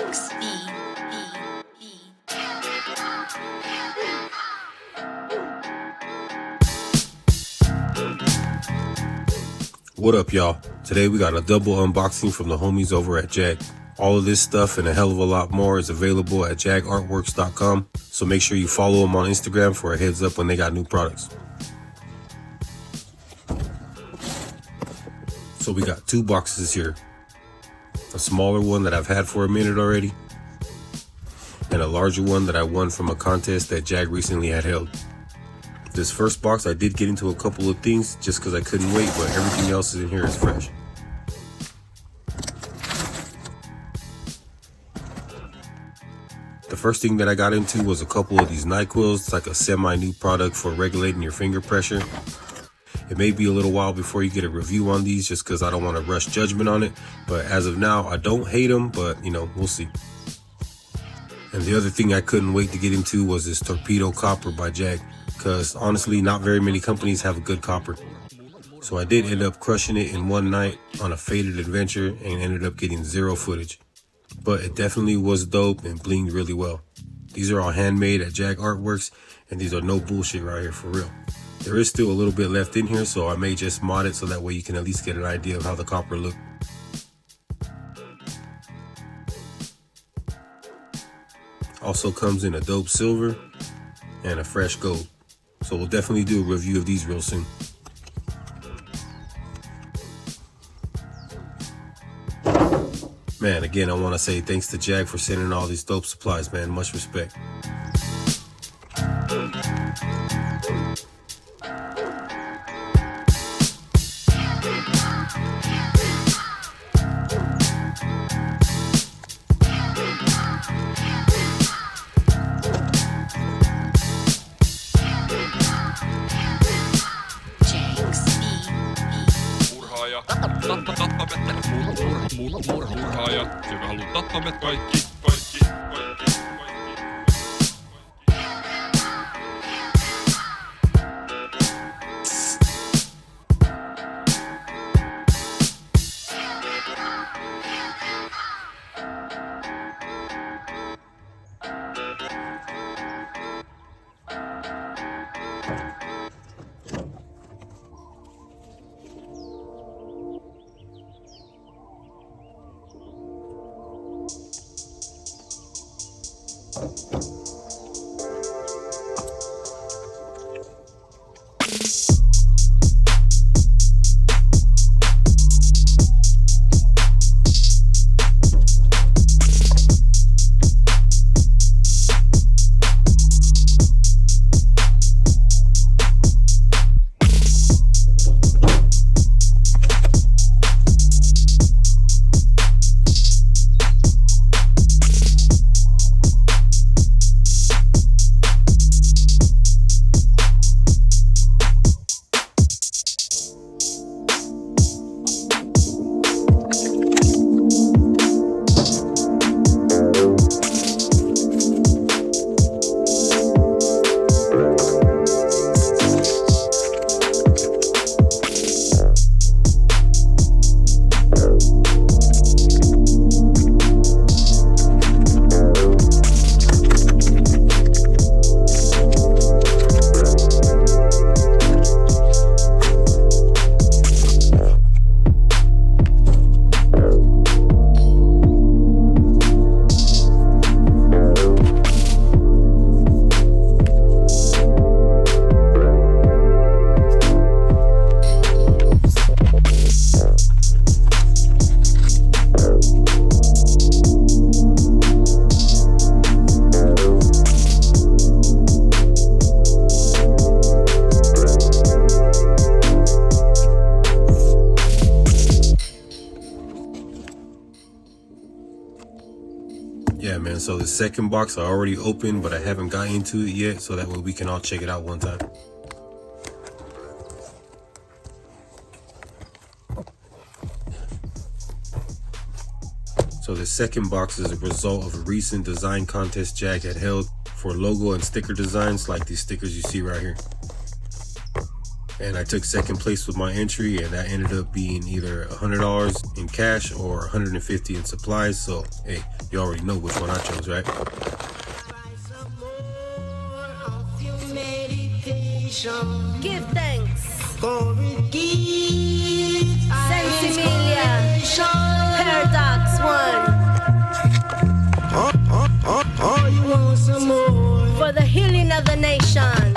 JAG's What up, y'all? Today we got a double unboxing from the homies over at JAG. All of this stuff and a hell of a lot more is available at jagartworks.com, so make sure you follow them on Instagram for a heads up when they got new products. So we got two boxes here. A smaller one that I've had for a minute already, and a larger one that I won from a contest that JAG recently had held. This first box I did get into a couple of things just because I couldn't wait, but everything else in here is fresh. The first thing that I got into was a couple of these NyQuils. It's like a semi-new product for regulating your finger pressure. It may be a little while before you get a review on these just because I don't want to rush judgment on it, but as of now I don't hate them, but you know, we'll see. And the other thing I couldn't wait to get into was this Torpedo Copper by JAG, because honestly not very many companies have a good copper. So I did end up crushing it in one night on a faded adventure and ended up getting zero footage. But it definitely was dope and blinged really well. These are all handmade at JAG Artworks, and these are no bullshit right here, for real. There is still a little bit left in here, so I may just mod it so that way you can at least get an idea of how the copper looked. Also comes in a dope silver and a fresh gold. So we'll definitely do a review of these real soon. Man, again, I want to say thanks to JAG for sending all these dope supplies, man. Much respect. Murhaaja, joka haluaa tappaa meidät kaikki. Yeah, man, so the second box I already opened, but I haven't gotten into it yet, so that way we can all check it out one time. So the second box is a result of a recent design contest JAG had held for logo and sticker designs like these stickers you see right here. And I took second place with my entry, and that ended up being either $100 in cash or $150 in supplies. So, hey, you already know which one I chose, right? Give thanks. Sensimilia. Paradox 1. You want some more? For the healing of the nation.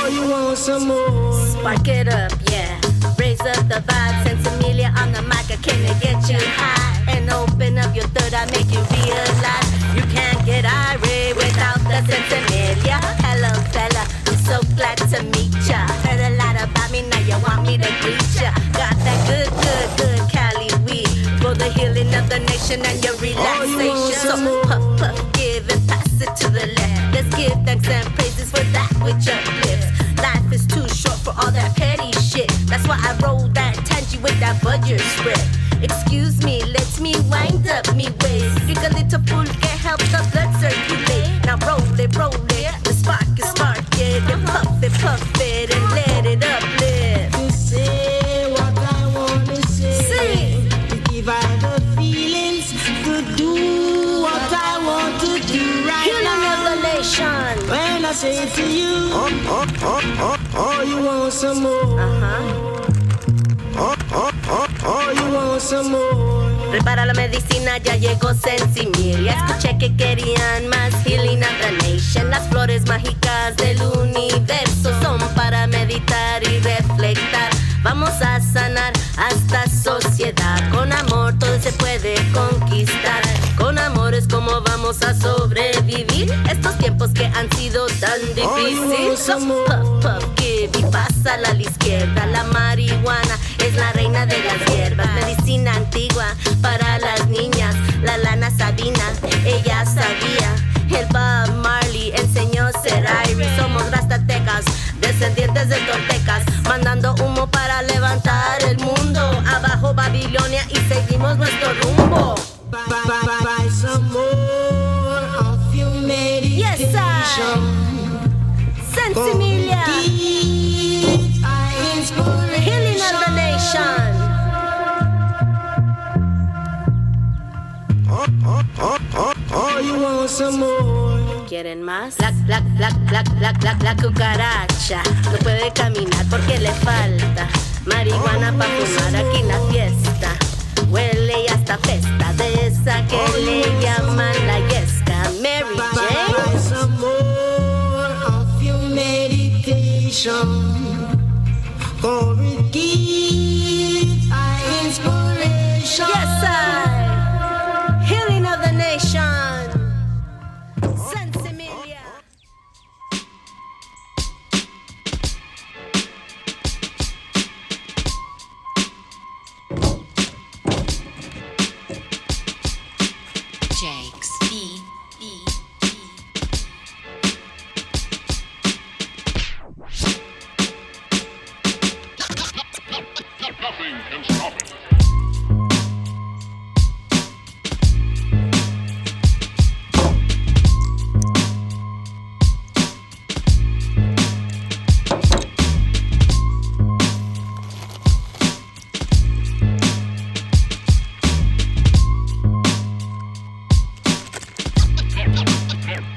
You want some more? Spark it up, yeah. Raise up the vibe. Sensimilia on the mic. I can get you high. And open up your third eye. Make you realize you can't get irate without the sensimilia. Hello, fella. I'm so glad to meet ya. Heard a lot about me. Now you want me to greet ya. Got that good Cali weed for the healing of the nation and your relaxation. So puff, puff, give and pass it to the left. Let's give thanks and praises for that which uplifts. Life is too short for all that petty shit. That's why I roll that tangy with that budget spread. Excuse me, let me wind up me ways. Drink a little pulque, help the blood circulate. Now roll it, the spark it, and puff it, and let it uplift. To say what I wanna say. Sing. To give I the feelings. To do what I want to do right Healing now. of the nation. When I say to you, you want some more? You want some more? Prepara la medicina, ya llegó Sensimilia. Escuché que querían más healing of the nation. Las flores mágicas del universo son para meditar y reflectar. Vamos a sanar a esta sociedad. Con amor todo se puede conquistar. Con amor es como vamos a sobrevivir estos tiempos que han sido tan difíciles. So, puff, puff, give y pásala a la izquierda. La marihuana es la reina de las hierbas. Medicina antigua para las niñas. La lana Sabina, ella sabía. El Bob Marley enseñó ser Irish. Somos rastatecas, descendientes de toltecas, mandando humo para levantar el mundo. Abajo Babilonia y seguimos nuestro rumbo. Buy some more of your meditation. Yes, sir. Sensimilia. Healing of the nation. You want some more? ¿Quieren más? La cucaracha no puede caminar porque le falta marihuana para fumar aquí en la fiesta. Huele y hasta festa de esa que le llaman la yesca. Mary Jane. Buy some more of your meditation. For it gives inspiration. Yes, I. Healing of the nation. Sensimilia. JAGs. Nothing can stop it. Nothing can stop it.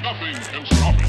Nothing can stop it.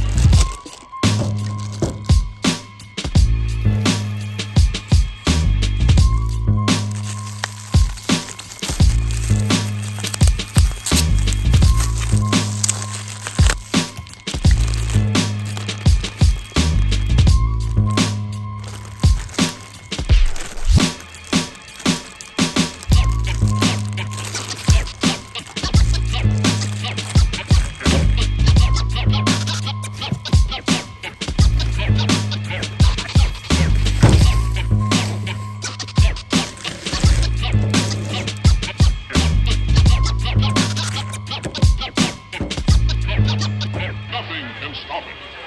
Nothing can stop it.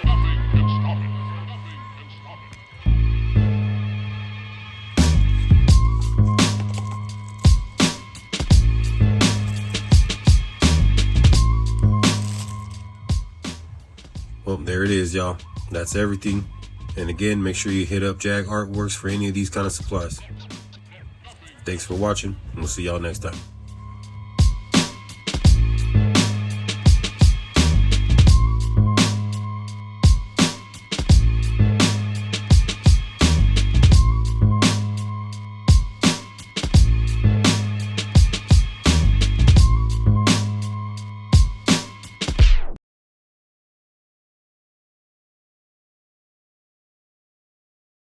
Nothing can stop it. Well, there it is, y'all. That's everything. And again, make sure you hit up JAG Artworks for any of these kind of supplies. Thanks for watching, and we'll see y'all next time.